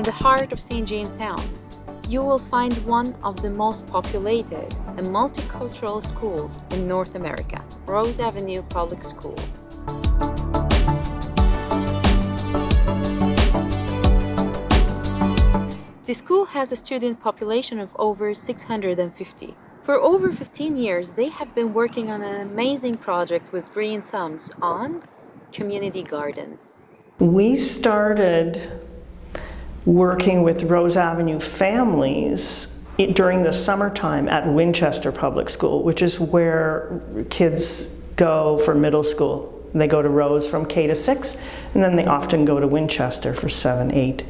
in the heart of St. Jamestown, you will find one of the most populated and multicultural schools in North America, Rose Avenue Public School. The school has a student population of over 650. For over 15 years, they have been working on an amazing project with Green Thumbs on community gardens. We started working with Rose Avenue families during the summertime at Winchester Public School, which is where kids go for middle school. They go to Rose from K to 6, and then they often go to Winchester for 7, 8.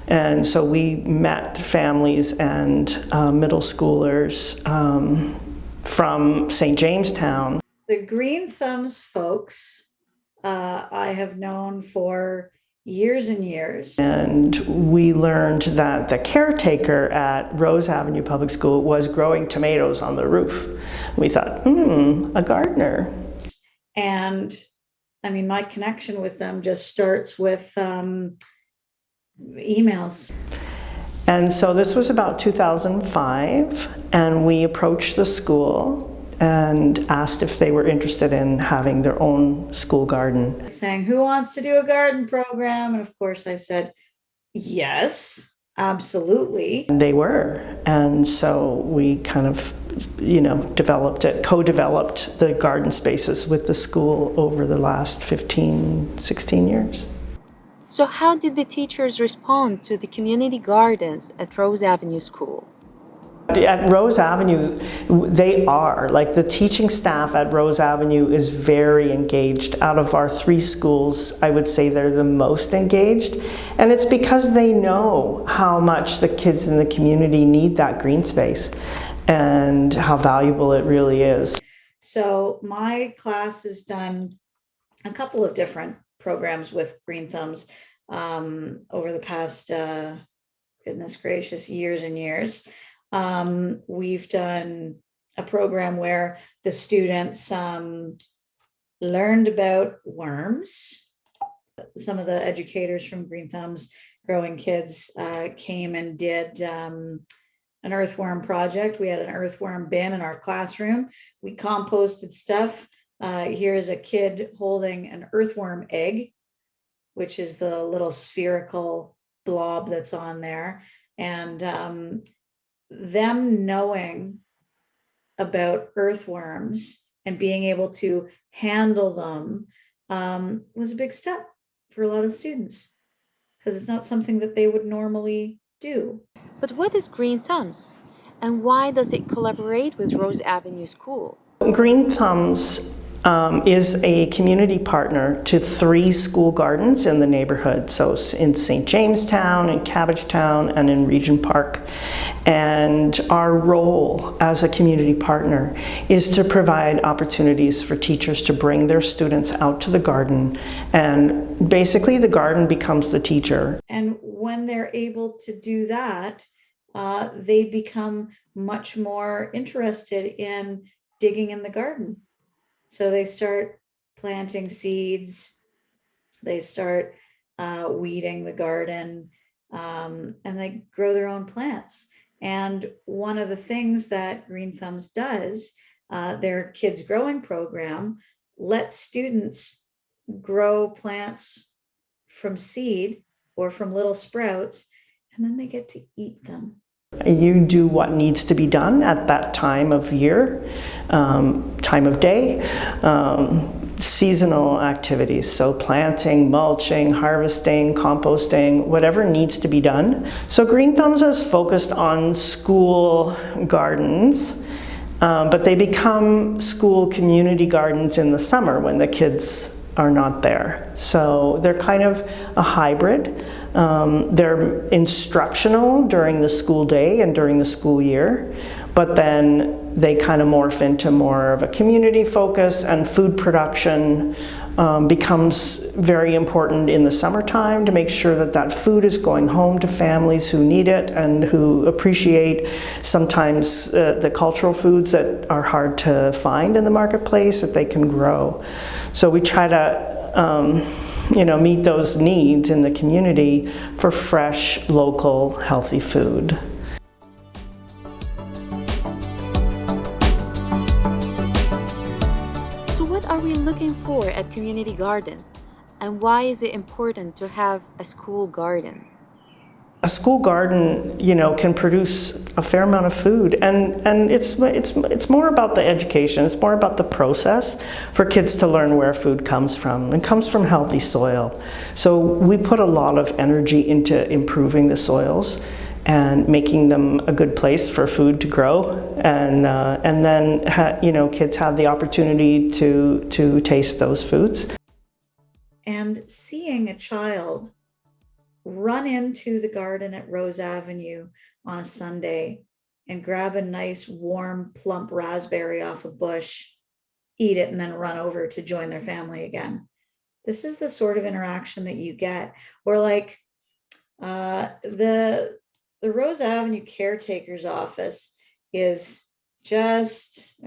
And so we met families and middle schoolers from St. Jamestown. The Green Thumbs folks I have known for years and years. And we learned that the caretaker at Rose Avenue Public School was growing tomatoes on the roof. We thought, a gardener. And I mean, my connection with them just starts with emails. And so this was about 2005, and we approached the school and asked if they were interested in having their own school garden. Saying, who wants to do a garden program? And of course I said, yes, absolutely. And they were. And so we kind of, co-developed the garden spaces with the school over the last 15, 16 years. So how did the teachers respond to the community gardens at Rose Avenue School? At Rose Avenue, they are, like the teaching staff at Rose Avenue is very engaged. Out of our 3 schools, I would say they're the most engaged. And it's because they know how much the kids in the community need that green space and how valuable it really is. So my class has done a couple of different programs with Green Thumbs over the past, goodness gracious, years and years. We've done a program where the students learned about worms. Some of the educators from Green Thumbs Growing Kids came and did an earthworm project. We had an earthworm bin in our classroom. We composted stuff. Here's a kid holding an earthworm egg, which is the little spherical blob that's on there. And them knowing about earthworms and being able to handle them was a big step for a lot of students, because it's not something that they would normally do. But what is Green Thumbs, and why does it collaborate with Rose Avenue School? Green Thumbs is a community partner to 3 school gardens in the neighborhood. So in St. Jamestown, in Cabbagetown, and in Regent Park. And our role as a community partner is to provide opportunities for teachers to bring their students out to the garden. And basically the garden becomes the teacher. And when they're able to do that, they become much more interested in digging in the garden. So they start planting seeds, they start weeding the garden, and they grow their own plants. And one of the things that Green Thumbs does, their kids growing program, lets students grow plants from seed or from little sprouts, and then they get to eat them. You do what needs to be done at that time of year, time of day, seasonal activities, so planting, mulching, harvesting, composting, whatever needs to be done. So Green Thumbs is focused on school gardens, but they become school community gardens in the summer when the kids are not there. So they're kind of a hybrid. They're instructional during the school day and during the school year, but then they kind of morph into more of a community focus, and food production becomes very important in the summertime to make sure that that food is going home to families who need it and who appreciate sometimes the cultural foods that are hard to find in the marketplace that they can grow. So we try to meet those needs in the community for fresh, local, healthy food. So what are we looking for at community gardens? And why is it important to have a school garden? A school garden, can produce a fair amount of food, and it's more about the education. It's more about the process for kids to learn where food comes from. It comes from healthy soil. So we put a lot of energy into improving the soils and making them a good place for food to grow, and then kids have the opportunity to taste those foods. And seeing a child run into the garden at Rose Avenue on a Sunday and grab a nice, warm, plump raspberry off a bush, eat it, and then run over to join their family again. This is the sort of interaction that you get. Or like the Rose Avenue caretaker's office is just,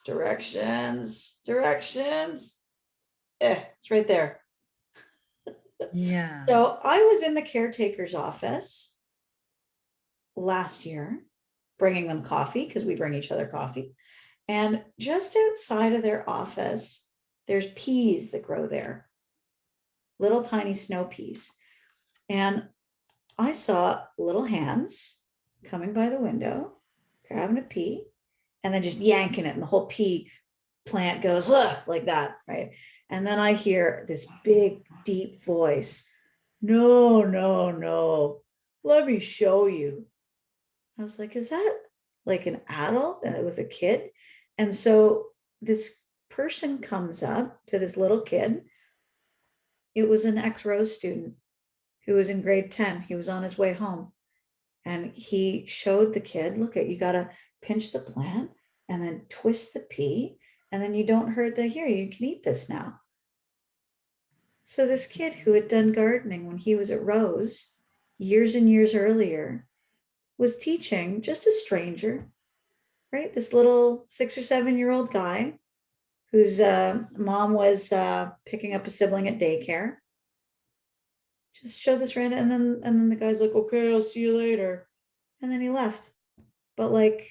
directions. It's right there. Yeah. So I was in the caretaker's office last year, bringing them coffee, because we bring each other coffee. And just outside of their office, there's peas that grow there, little tiny snow peas. And I saw little hands coming by the window, grabbing a pea, and then just yanking it. And the whole pea plant goes like that, right? And then I hear this big, deep voice, no, let me show you. I was like, is that like an adult with a kid? And so this person comes up to this little kid. It was an ex-Rose student who was in grade 10. He was on his way home. And he showed the kid, look, you got to pinch the plant and then twist the pea, and then you don't hurt the hair. You can eat this now. So this kid who had done gardening when he was at Rose years and years earlier was teaching just a stranger, right? This little 6 or 7-year-old guy whose mom was picking up a sibling at daycare. Just show this random, and then the guy's like, okay, I'll see you later. And then he left. But like,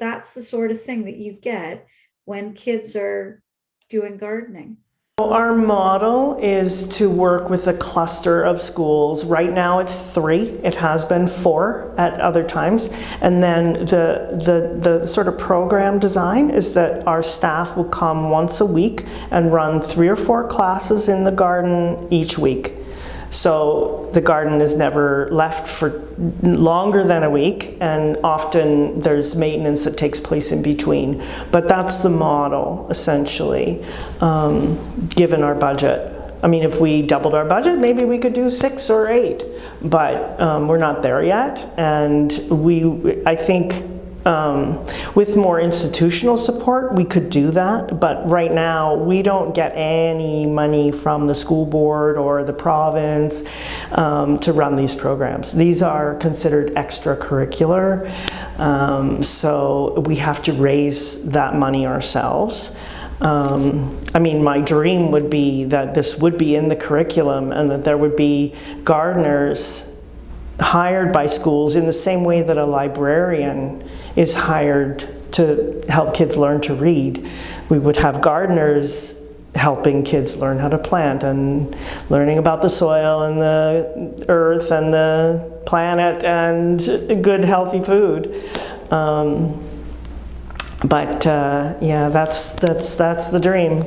that's the sort of thing that you get when kids are doing gardening. Our model is to work with a cluster of schools. Right now it's 3. It has been 4 at other times. And then the sort of program design is that our staff will come once a week and run 3 or 4 classes in the garden each week. So the garden is never left for longer than a week, and often there's maintenance that takes place in between. But that's the model, essentially, given our budget. I mean, if we doubled our budget, maybe we could do 6 or 8, but we're not there yet. And I think with more institutional support, we could do that, but right now we don't get any money from the school board or the province to run these programs. These are considered extracurricular, so we have to raise that money ourselves. I mean, my dream would be that this would be in the curriculum and that there would be gardeners hired by schools in the same way that a librarian is hired to help kids learn to read. We would have gardeners helping kids learn how to plant and learning about the soil and the earth and the planet and good healthy food. Yeah, that's the dream.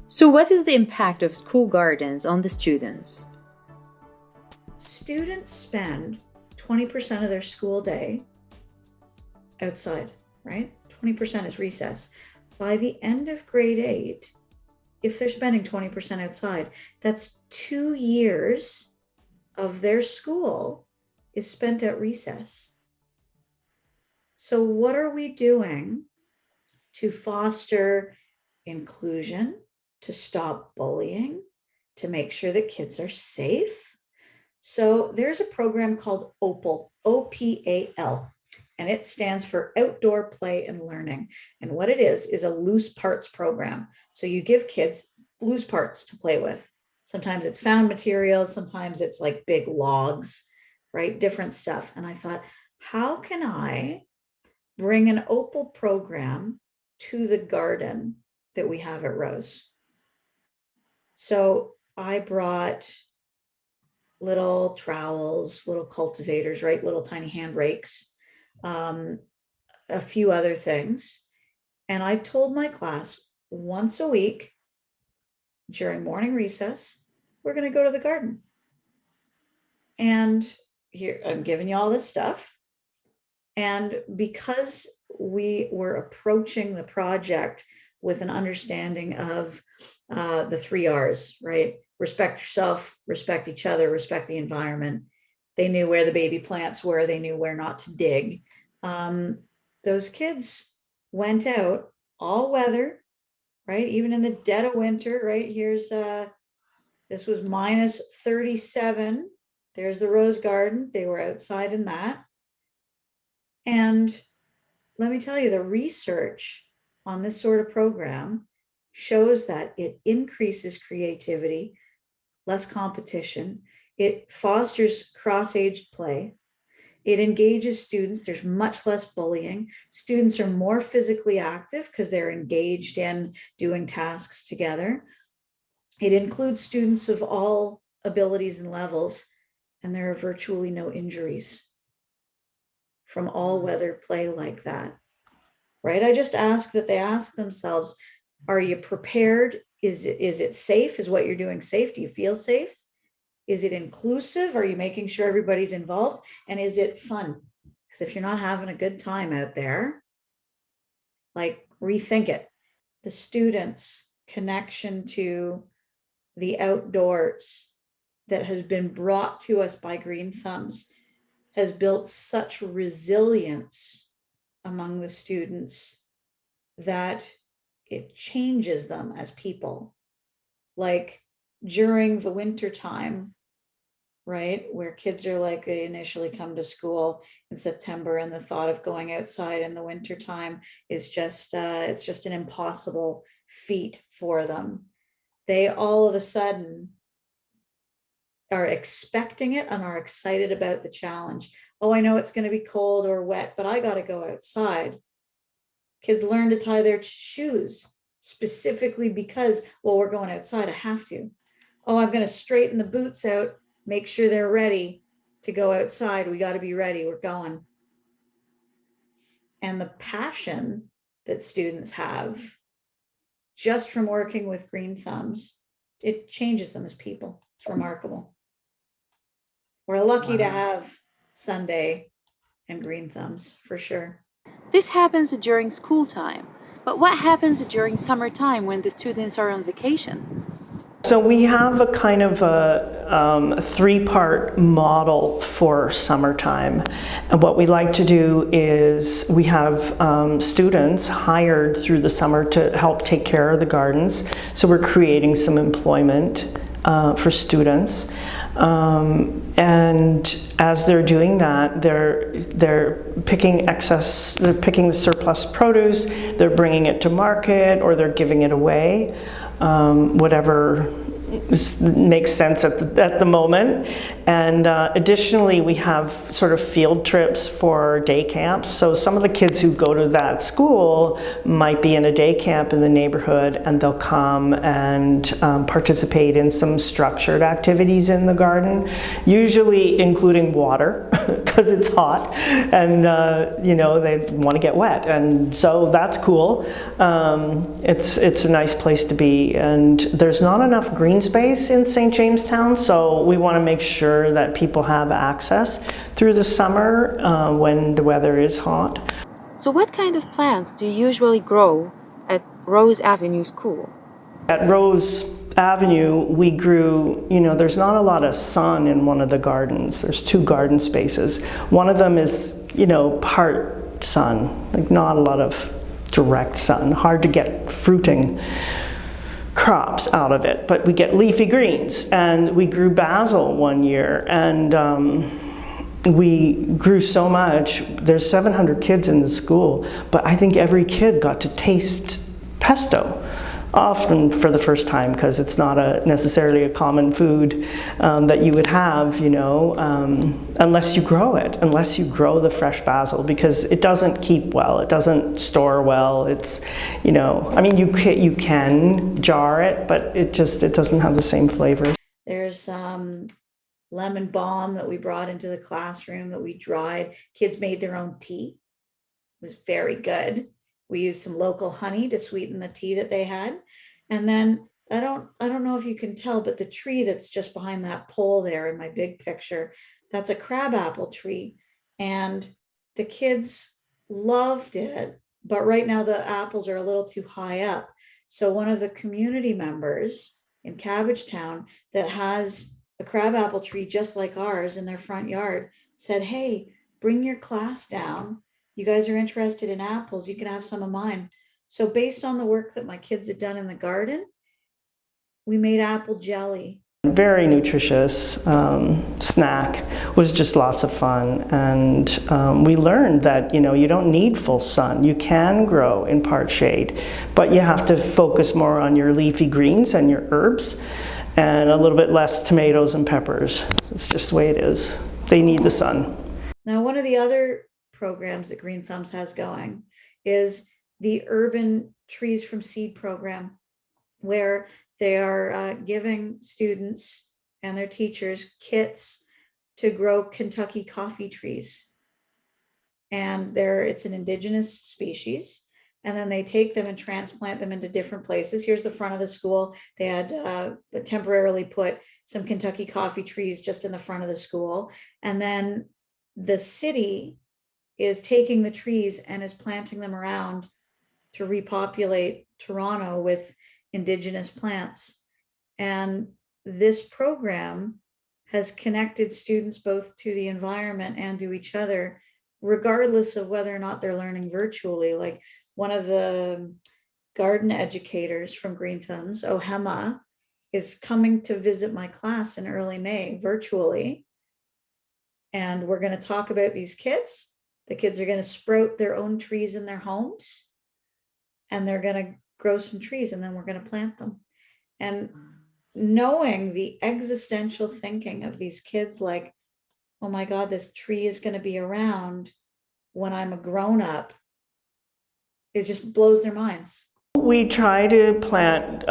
So what is the impact of school gardens on the students? Students spend 20% of their school day outside, right? 20% is recess. By the end of grade 8, if they're spending 20% outside, that's 2 years of their school is spent at recess. So what are we doing to foster inclusion, to stop bullying, to make sure that kids are safe? So there's a program called OPAL, OPAL, and it stands for Outdoor Play and Learning. And what it is a loose parts program. So you give kids loose parts to play with. Sometimes it's found materials, sometimes it's like big logs, right? Different stuff. And I thought, how can I bring an opal program to the garden that we have at Rose? So I brought little trowels, little cultivators, right? Little tiny hand rakes, a few other things. And I told my class once a week during morning recess, we're going to go to the garden. And here, I'm giving you all this stuff. And because we were approaching the project with an understanding of the 3 R's, right? Respect yourself, respect each other, respect the environment. They knew where the baby plants were. They knew where not to dig. Those kids went out all weather, right? Even in the dead of winter, right? Here's, this was minus 37. There's the rose garden. They were outside in that. And let me tell you, the research on this sort of program shows that it increases creativity, less competition. It fosters cross-age play. It engages students. There's much less bullying. Students are more physically active because they're engaged in doing tasks together. It includes students of all abilities and levels, and there are virtually no injuries from all weather play like that, right? I just ask that they ask themselves, are you prepared? Is it safe? Is what you're doing safe? Do you feel safe? Is it inclusive? Are you making sure everybody's involved? And is it fun? Because if you're not having a good time out there, like, rethink it. The students' connection to the outdoors that has been brought to us by Green Thumbs has built such resilience among the students that it changes them as people. Like during the winter time, right, where kids are like, they initially come to school in September, and the thought of going outside in the winter time is just it's just an impossible feat for them. They all of a sudden are expecting it and are excited about the challenge. Oh, I know it's going to be cold or wet, but I got to go outside. Kids learn to tie their shoes specifically because, well, we're going outside, I have to. Oh, I'm going to straighten the boots out, make sure they're ready to go outside. We got to be ready, we're going. And the passion that students have just from working with Green Thumbs, it changes them as people. It's remarkable. We're lucky to have Sunday and Green Thumbs, for sure. This happens during school time, but what happens during summertime when the students are on vacation? So we have a kind of a 3-part model for summertime. And what we like to do is we have students hired through the summer to help take care of the gardens. So we're creating some employment for students. And as they're doing that, they're picking the surplus produce, they're bringing it to market, or they're giving it away. Whatever makes sense at the moment. And additionally, we have sort of field trips for day camps. So some of the kids who go to that school might be in a day camp in the neighborhood, and they'll come and participate in some structured activities in the garden, usually including water because it's hot, and you know, they want to get wet, and so that's cool. It's a nice place to be, and there's not enough green space in St. Jamestown, so we want to make sure that people have access through the summer when the weather is hot. So what kind of plants do you usually grow at Rose Avenue School? At Rose Avenue, we grew, you know, there's not a lot of sun in one of the gardens. There's 2 garden spaces. One of them is, you know, part sun, like not a lot of direct sun, hard to get fruiting crops out of it, but we get leafy greens. And we grew basil one year, and we grew so much. There's 700 kids in the school, but I think every kid got to taste pesto often for the first time, because it's not necessarily a common food that you would have, you know, unless you grow it, unless you grow the fresh basil, because it doesn't keep well, it doesn't store well. It's, you know, I mean, you can jar it, but it doesn't have the same flavor. There's lemon balm that we brought into the classroom that we dried. Kids made their own tea. It was very good. We used some local honey to sweeten the tea that they had. And then I don't know if you can tell, but the tree that's just behind that pole there in my big picture, that's a crabapple tree. And the kids loved it, but right now the apples are a little too high up. So one of the community members in Cabbagetown that has a crabapple tree just like ours in their front yard said, hey, bring your class down. You guys are interested in apples, you can have some of mine. So based on the work that my kids had done in the garden, we made apple jelly. Very nutritious snack, was just lots of fun, and we learned that, you know, you don't need full sun. You can grow in part shade, but you have to focus more on your leafy greens and your herbs, and a little bit less tomatoes and peppers. It's just the way it is. They need the sun. Now, one of the other programs that Green Thumbs has going is the Urban Trees from Seed program, where they are giving students and their teachers kits to grow Kentucky coffee trees. And it's an indigenous species. And then they take them and transplant them into different places. Here's the front of the school. They had temporarily put some Kentucky coffee trees just in the front of the school. And then the city is taking the trees and is planting them around to repopulate Toronto with indigenous plants. And this program has connected students both to the environment and to each other, regardless of whether or not they're learning virtually. Like one of the garden educators from Green Thumbs, Ohema, is coming to visit my class in early May virtually. And we're going to talk about these kids. The kids are going to sprout their own trees in their homes, and they're going to grow some trees, and then we're going to plant them. And knowing the existential thinking of these kids, like, oh my God, this tree is going to be around when I'm a grown-up, it just blows their minds. We try to plant,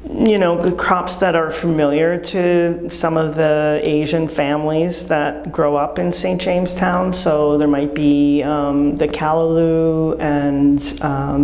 you know, crops that are familiar to some of the Asian families that grow up in St. Jamestown. So there might be the callaloo and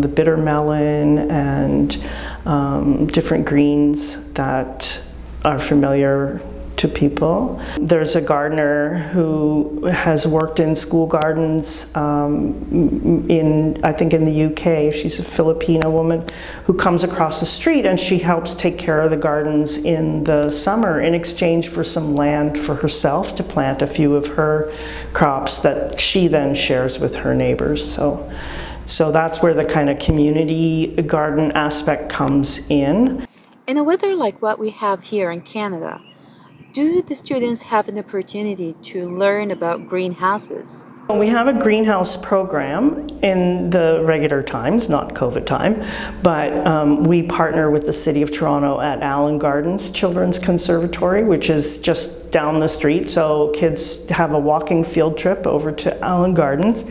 the bitter melon and different greens that are familiar to people. There's a gardener who has worked in school gardens I think in the UK. She's a Filipino woman who comes across the street, and she helps take care of the gardens in the summer in exchange for some land for herself to plant a few of her crops that she then shares with her neighbors. So that's where the kind of community garden aspect comes in. In a weather like what we have here in Canada, do the students have an opportunity to learn about greenhouses? We have a greenhouse program in the regular times, not COVID time, but we partner with the City of Toronto at Allen Gardens Children's Conservatory, which is just down the street. So kids have a walking field trip over to Allen Gardens.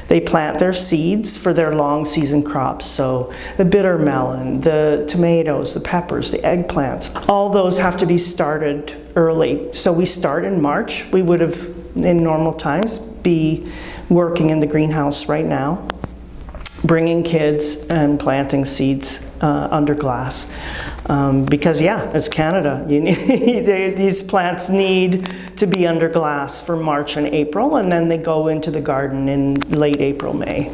They plant their seeds for their long season crops. So the bitter melon, the tomatoes, the peppers, the eggplants, all those have to be started early. So we start in March. We would have, in normal times, be working in the greenhouse right now, bringing kids and planting seeds under glass. Because yeah, it's Canada. These plants need to be under glass for March and April, and then they go into the garden in late April, May.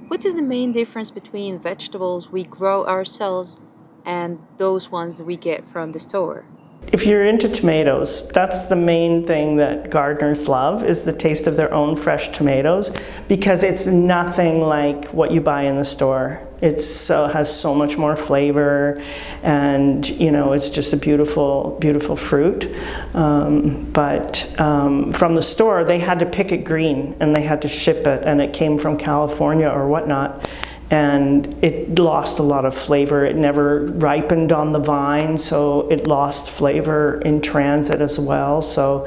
What is the main difference between vegetables we grow ourselves and those ones we get from the store? If you're into tomatoes, that's the main thing that gardeners love, is the taste of their own fresh tomatoes, because it's nothing like what you buy in the store. It has so much more flavor, and you know, it's just a beautiful, beautiful fruit. But from the store, they had to pick it green, and they had to ship it, and it came from California or whatnot. and it lost a lot of flavor. It never ripened on the vine, so it lost flavor in transit as well. So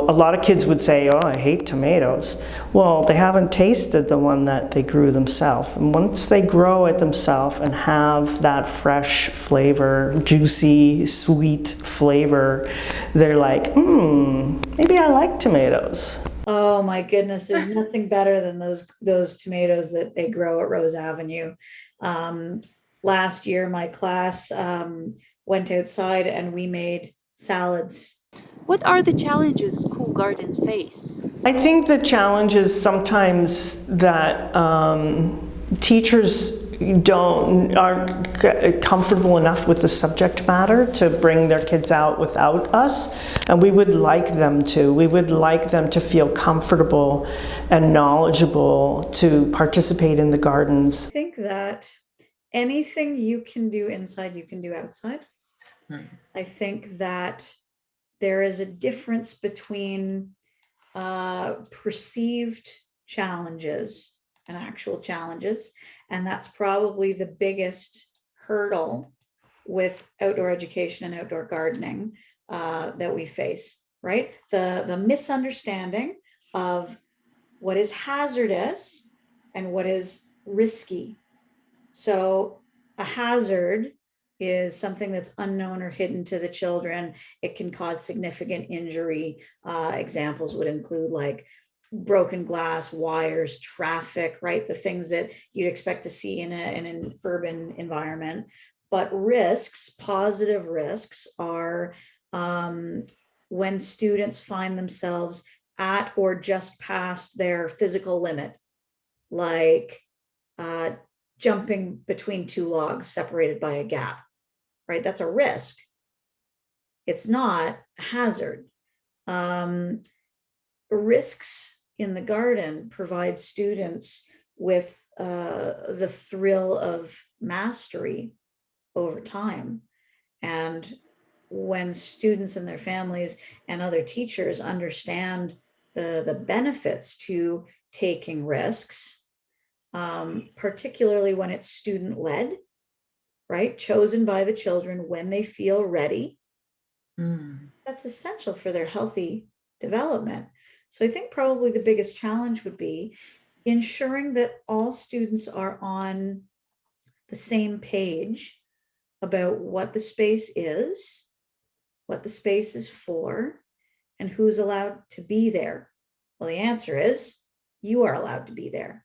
a lot of kids would say, oh, I hate tomatoes. Well, they haven't tasted the one that they grew themselves. And once they grow it themselves and have that fresh flavor, juicy, sweet flavor, they're like, maybe I like tomatoes. Oh my goodness, there's nothing better than those tomatoes that they grow at Rose Avenue. Last year, my class went outside and we made salads. What are the challenges school gardens face? I think the challenge is sometimes that teachers aren't comfortable enough with the subject matter to bring their kids out without us, and we would like them to. We would like them to feel comfortable and knowledgeable to participate in the gardens. I think that anything you can do inside, you can do outside. I think that there is a difference between perceived challenges and actual challenges. And that's probably the biggest hurdle with outdoor education and outdoor gardening that we face, right? The misunderstanding of what is hazardous and what is risky. So a hazard is something that's unknown or hidden to the children. It can cause significant injury. Examples would include like broken glass, wires, traffic, right? The things that you'd expect to see in an urban environment. But risks, positive risks, are when students find themselves at or just past their physical limit, like jumping between two logs separated by a gap, right? That's a risk. It's not a hazard. Risks in the garden provide students with the thrill of mastery over time. And when students and their families and other teachers understand the benefits to taking risks, particularly when it's student-led, right? Chosen by the children when they feel ready. That's essential for their healthy development. So I think probably the biggest challenge would be ensuring that all students are on the same page about what the space is, what the space is for, and who's allowed to be there. Well, the answer is you are allowed to be there.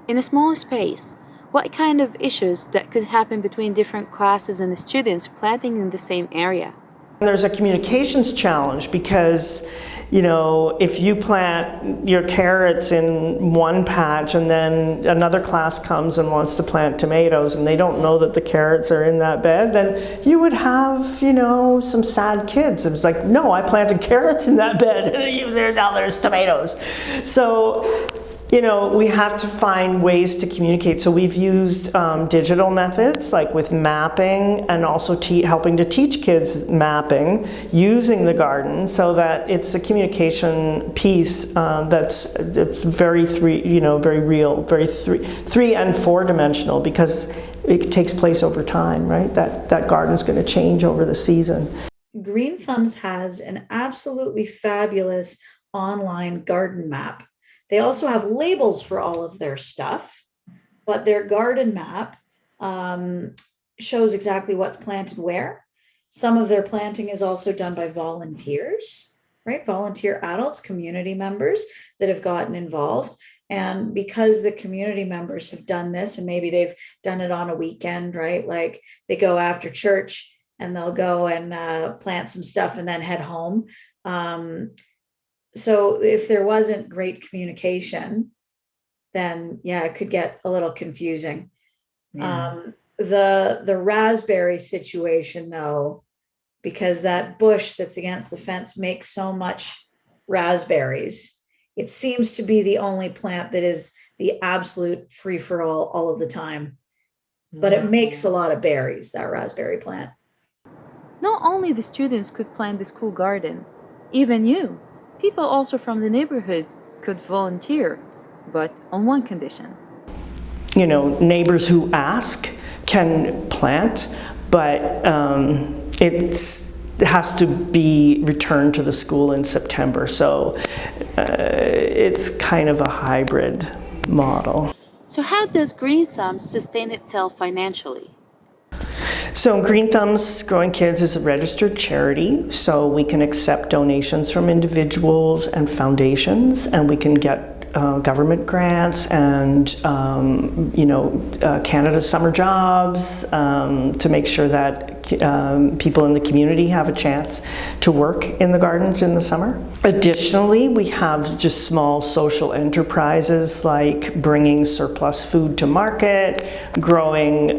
In a small space, what kind of issues that could happen between different classes and the students planting in the same area? There's a communications challenge because, you know, if you plant your carrots in one patch and then another class comes and wants to plant tomatoes and they don't know that the carrots are in that bed, then you would have, you know, some sad kids. It was like, no, I planted carrots in that bed and now there's tomatoes. So, you know, we have to find ways to communicate. So we've used digital methods like with mapping and also helping to teach kids mapping using the garden so that it's a communication piece that's very very real, very three and four dimensional because it takes place over time, right? That garden's going to change over the season. Green Thumbs has an absolutely fabulous online garden map. They also have labels for all of their stuff, but their garden map shows exactly what's planted where. Some of their planting is also done by volunteers, right? Volunteer adults, community members that have gotten involved. And because the community members have done this, and maybe they've done it on a weekend, right? Like they go after church and they'll go and plant some stuff and then head home. So if there wasn't great communication, then yeah, it could get a little confusing. Yeah. The raspberry situation though, because that bush that's against the fence makes so much raspberries, it seems to be the only plant that is the absolute free for all of the time. But it makes a lot of berries, that raspberry plant. Not only the students could plant the school garden, even you. People also from the neighborhood could volunteer, but on one condition. neighbors who ask can plant, but it has to be returned to the school in September. So it's kind of a hybrid model. So how does Green Thumbs sustain itself financially? So Green Thumbs Growing Kids is a registered charity, so we can accept donations from individuals and foundations, and we can get government grants and Canada's summer jobs to make sure that people in the community have a chance to work in the gardens in the summer. Additionally, we have just small social enterprises like bringing surplus food to market, growing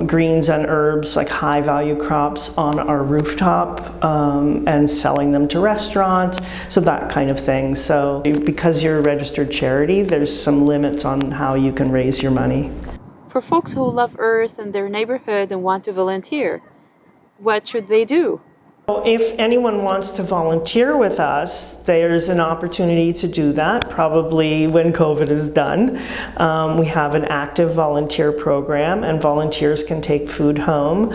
greens and herbs like high value crops on our rooftop and selling them to restaurants, so that kind of thing. So because you're a registered charity, there's some limits on how you can raise your money. For folks who love Earth and their neighborhood and want to volunteer, what should they do? If anyone wants to volunteer with us, there's an opportunity to do that, probably when COVID is done. We have an active volunteer program, and volunteers can take food home.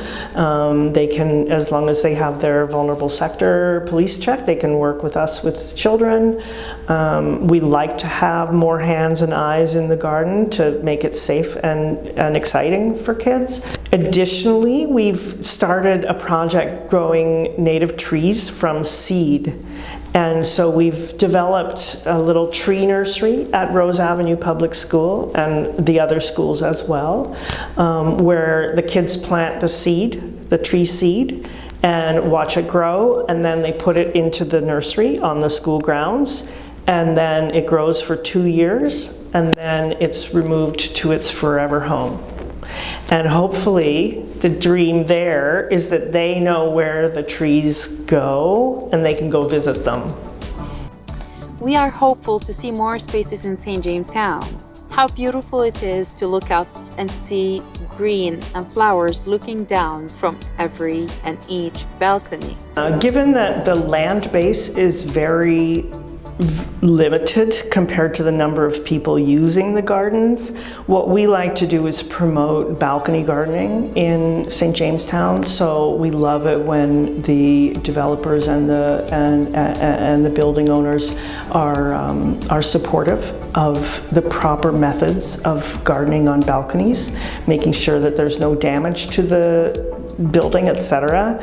They can, as long as they have their vulnerable sector police check, they can work with us with children. We like to have more hands and eyes in the garden to make it safe and exciting for kids. Additionally, we've started a project growing native trees from seed. And so we've developed a little tree nursery at Rose Avenue Public School and the other schools as well, where the kids plant the tree seed, and watch it grow, and then they put it into the nursery on the school grounds, and then it grows for 2 years, and then it's removed to its forever home. And hopefully the dream there is that they know where the trees go and they can go visit them. We are hopeful to see more spaces in St. Jamestown. How beautiful it is to look up and see green and flowers looking down from every and each balcony. Given that the land base is very limited compared to the number of people using the gardens, what we like to do is promote balcony gardening in St. Jamestown. So we love it when the developers and the building owners are supportive of the proper methods of gardening on balconies, making sure that there's no damage to the building, etc.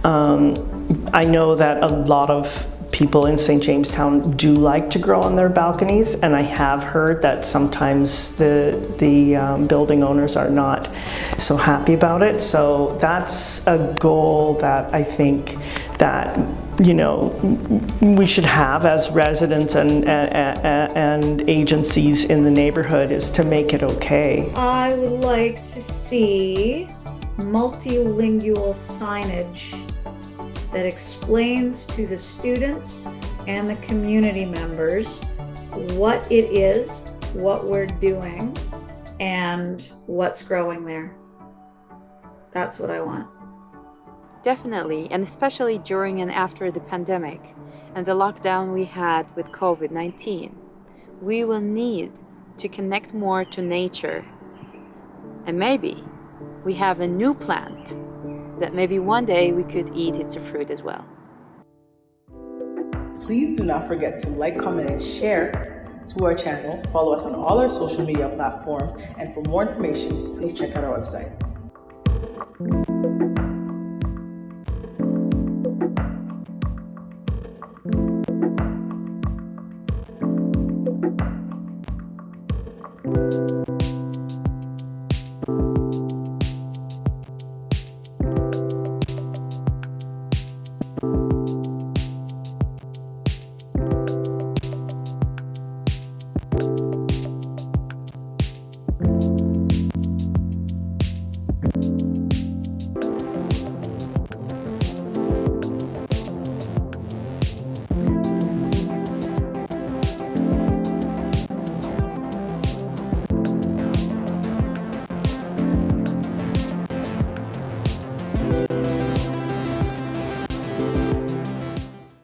I know that a lot of people in St. Jamestown do like to grow on their balconies, and I have heard that sometimes the building owners are not so happy about it. So that's a goal that I think that we should have as residents and agencies in the neighborhood, is to make it okay. I would like to see multilingual signage that explains to the students and the community members what it is, what we're doing, and what's growing there. That's what I want. Definitely, and especially during and after the pandemic and the lockdown we had with COVID-19, we will need to connect more to nature. And maybe we have a new plant that maybe one day we could eat its fruit as well. Please do not forget to like, comment, and share to our channel. Follow us on all our social media platforms. And for more information, please check out our website.